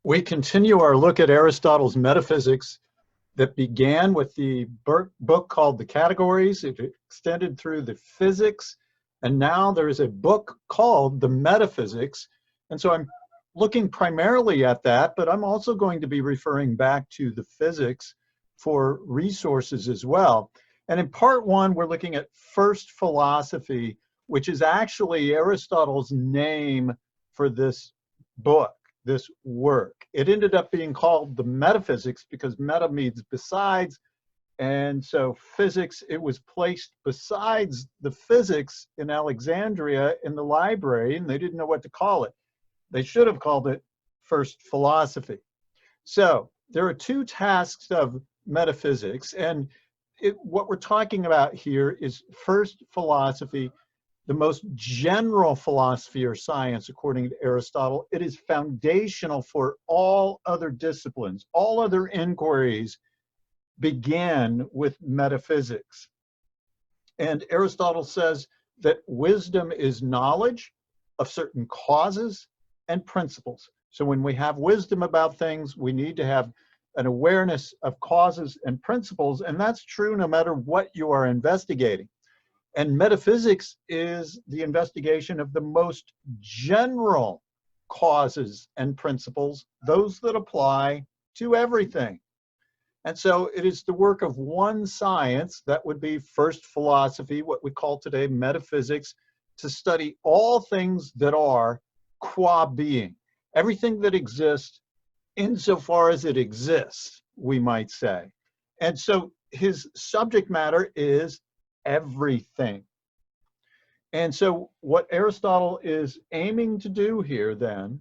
We continue our look at Aristotle's Metaphysics that began with the book called The Categories. It extended through the Physics, and now there is a book called The Metaphysics. And so I'm looking primarily at that, but I'm also going to be referring back to the Physics for resources as well. And in part one, we're looking at first philosophy, which is actually Aristotle's name for this book, this work. It ended up being called the Metaphysics because meta means besides, and so physics, it was placed besides the physics in Alexandria in the library, and they didn't know what to call it. They should have called it first philosophy. So there are two tasks of metaphysics, and what we're talking about here is first philosophy, the most general philosophy or science, according to Aristotle. It is foundational for all other disciplines. All other inquiries begin with metaphysics. And Aristotle says that wisdom is knowledge of certain causes and principles. So when we have wisdom about things, we need to have an awareness of causes and principles, and that's true no matter what you are investigating. And metaphysics is the investigation of the most general causes and principles, those that apply to everything. And so it is the work of one science, that would be first philosophy, what we call today metaphysics, to study all things that are qua being, everything that exists insofar as it exists, we might say. And so his subject matter is everything. And so what Aristotle is aiming to do here then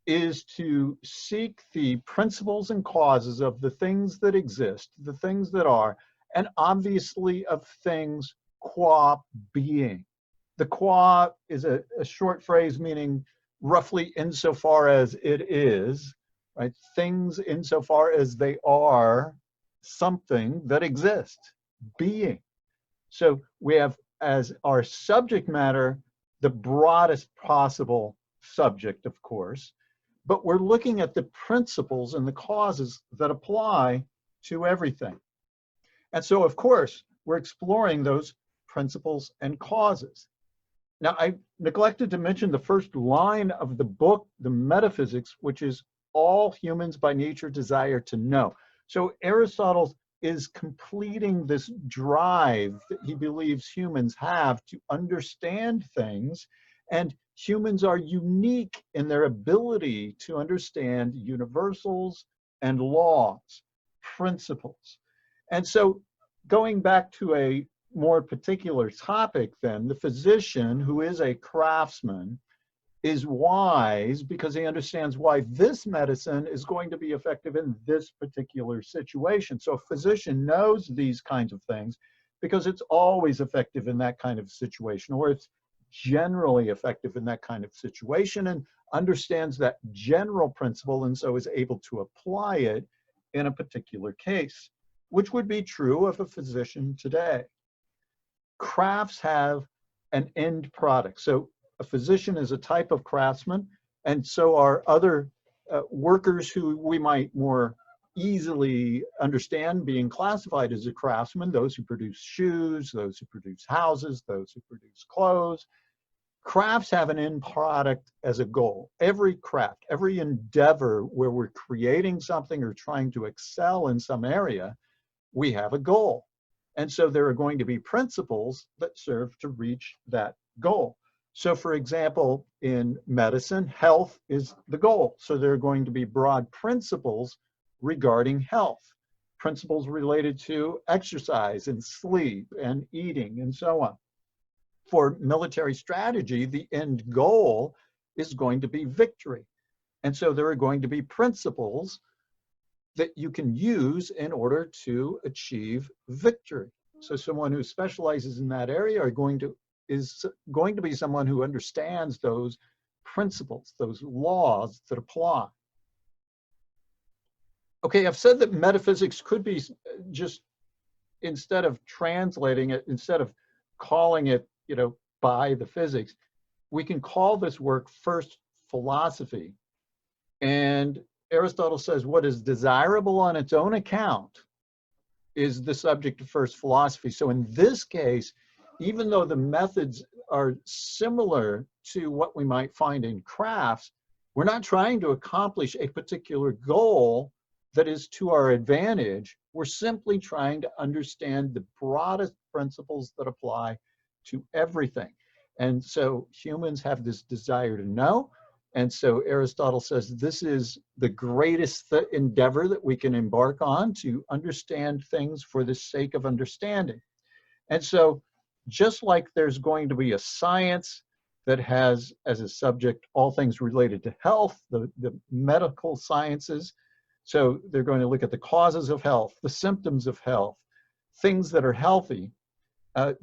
is to seek the principles and causes of the things that exist, the things that are, and obviously of things qua being. The qua is a short phrase meaning roughly insofar as it is, right? Things insofar as they are something that exists, being. So we have as our subject matter the broadest possible subject, of course, but we're looking at the principles and the causes that apply to everything. And so, of course, we're exploring those principles and causes. Now, I neglected to mention the first line of the book, The Metaphysics, which is all humans by nature desire to know. So Aristotle is completing this drive that he believes humans have to understand things, and humans are unique in their ability to understand universals and laws, principles. And so going back to a more particular topic then, the physician who is a craftsman is wise because he understands why this medicine is going to be effective in this particular situation. So a physician knows these kinds of things because it's always effective in that kind of situation, or it's generally effective in that kind of situation, and understands that general principle and so is able to apply it in a particular case, which would be true of a physician today. Crafts have an end product. So a physician is a type of craftsman, and so are other workers who we might more easily understand being classified as a craftsman, those who produce shoes, those who produce houses, those who produce clothes. Crafts have an end product as a goal. Every craft, every endeavor where we're creating something or trying to excel in some area, we have a goal. And so there are going to be principles that serve to reach that goal. So for example, in medicine, health is the goal. So there are going to be broad principles regarding health, principles related to exercise and sleep and eating and so on. For military strategy, the end goal is going to be victory. And so there are going to be principles that you can use in order to achieve victory. So someone who specializes in that area is going to be someone who understands those principles, those laws that apply. Okay, I've said that metaphysics could be just, instead of translating it, instead of calling it, by the physics, we can call this work first philosophy. And Aristotle says what is desirable on its own account is the subject of first philosophy. So in this case, even though the methods are similar to what we might find in crafts, we're not trying to accomplish a particular goal that is to our advantage. We're simply trying to understand the broadest principles that apply to everything. And so humans have this desire to know. And so Aristotle says this is the greatest endeavor that we can embark on, to understand things for the sake of understanding. And so just like there's going to be a science that has as a subject all things related to health, the medical sciences, so they're going to look at the causes of health, the symptoms of health, things that are healthy.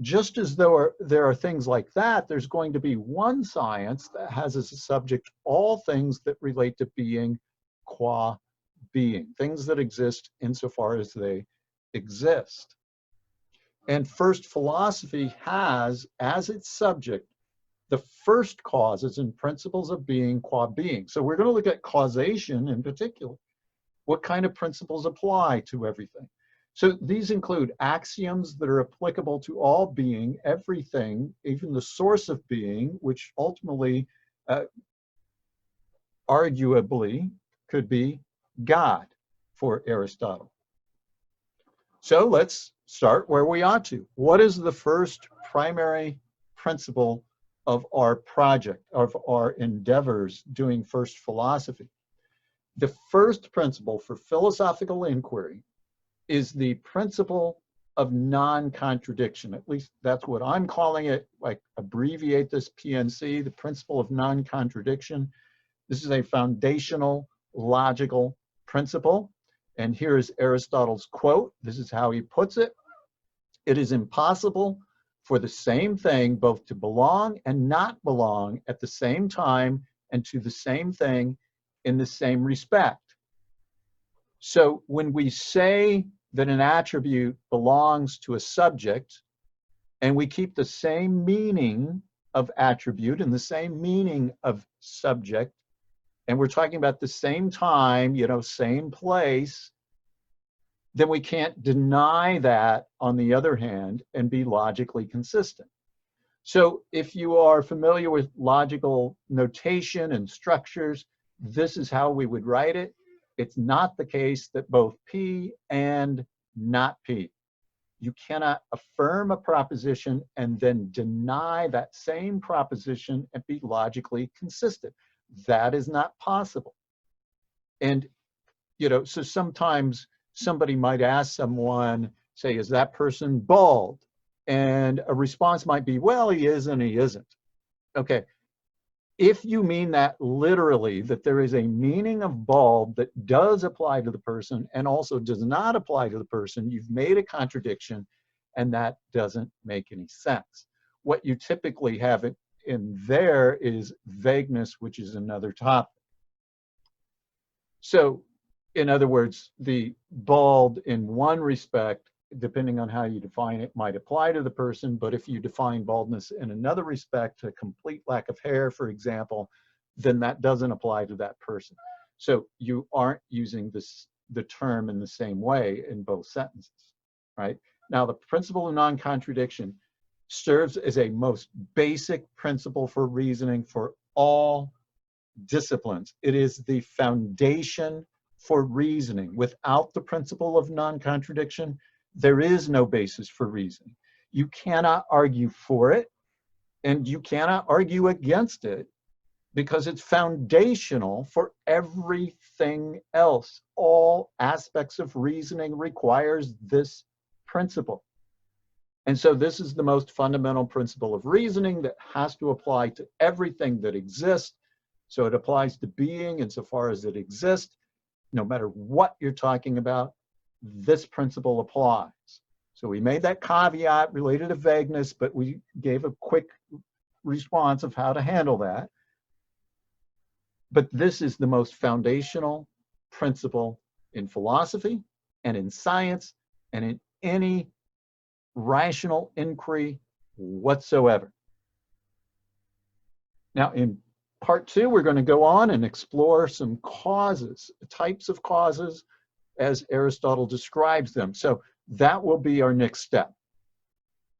Just as though there are things like that, there's going to be one science that has as a subject all things that relate to being qua being, things that exist insofar as they exist. And first philosophy has as its subject the first causes and principles of being qua being. So we're going to look at causation in particular. What kind of principles apply to everything? So these include axioms that are applicable to all being, everything, even the source of being, which ultimately, arguably, could be God for Aristotle. So let's start where we ought to. What is the first primary principle of our project, of our endeavors doing first philosophy? The first principle for philosophical inquiry is the principle of non-contradiction. At least that's what I'm calling it. I abbreviate this PNC, the principle of non-contradiction. This is a foundational logical principle. And here is Aristotle's quote. This is how he puts it. It is impossible for the same thing both to belong and not belong at the same time and to the same thing in the same respect. So when we say that an attribute belongs to a subject and we keep the same meaning of attribute and the same meaning of subject, and we're talking about the same time, same place, then we can't deny that, on the other hand, and be logically consistent. So if you are familiar with logical notation and structures, this is how we would write it. It's not the case that both P and not P. You cannot affirm a proposition and then deny that same proposition and be logically consistent. That is not possible. And, so sometimes somebody might ask someone, say, is that person bald? And a response might be, well, he is and he isn't. Okay. If you mean that literally, that there is a meaning of bald that does apply to the person and also does not apply to the person, you've made a contradiction, and that doesn't make any sense. What you typically have in there is vagueness, which is another topic. So, in other words, the bald in one respect, depending on how you define it, might apply to the person, but if you define baldness in another respect, a complete lack of hair, for example, then that doesn't apply to that person. So you aren't using the term in the same way in both sentences, right? Now, the principle of non-contradiction serves as a most basic principle for reasoning for all disciplines. It is the foundation for reasoning. Without the principle of non-contradiction, there is no basis for reasoning. You cannot argue for it, and you cannot argue against it, because it's foundational for everything else. All aspects of reasoning requires this principle. And so this is the most fundamental principle of reasoning that has to apply to everything that exists. So it applies to being insofar as it exists. No matter what you're talking about, this principle applies. So we made that caveat related to vagueness, but we gave a quick response of how to handle that. But this is the most foundational principle in philosophy and in science and in any rational inquiry whatsoever. Now, in part 2, we're going to go on and explore some causes, types of causes as Aristotle describes them. So that will be our next step.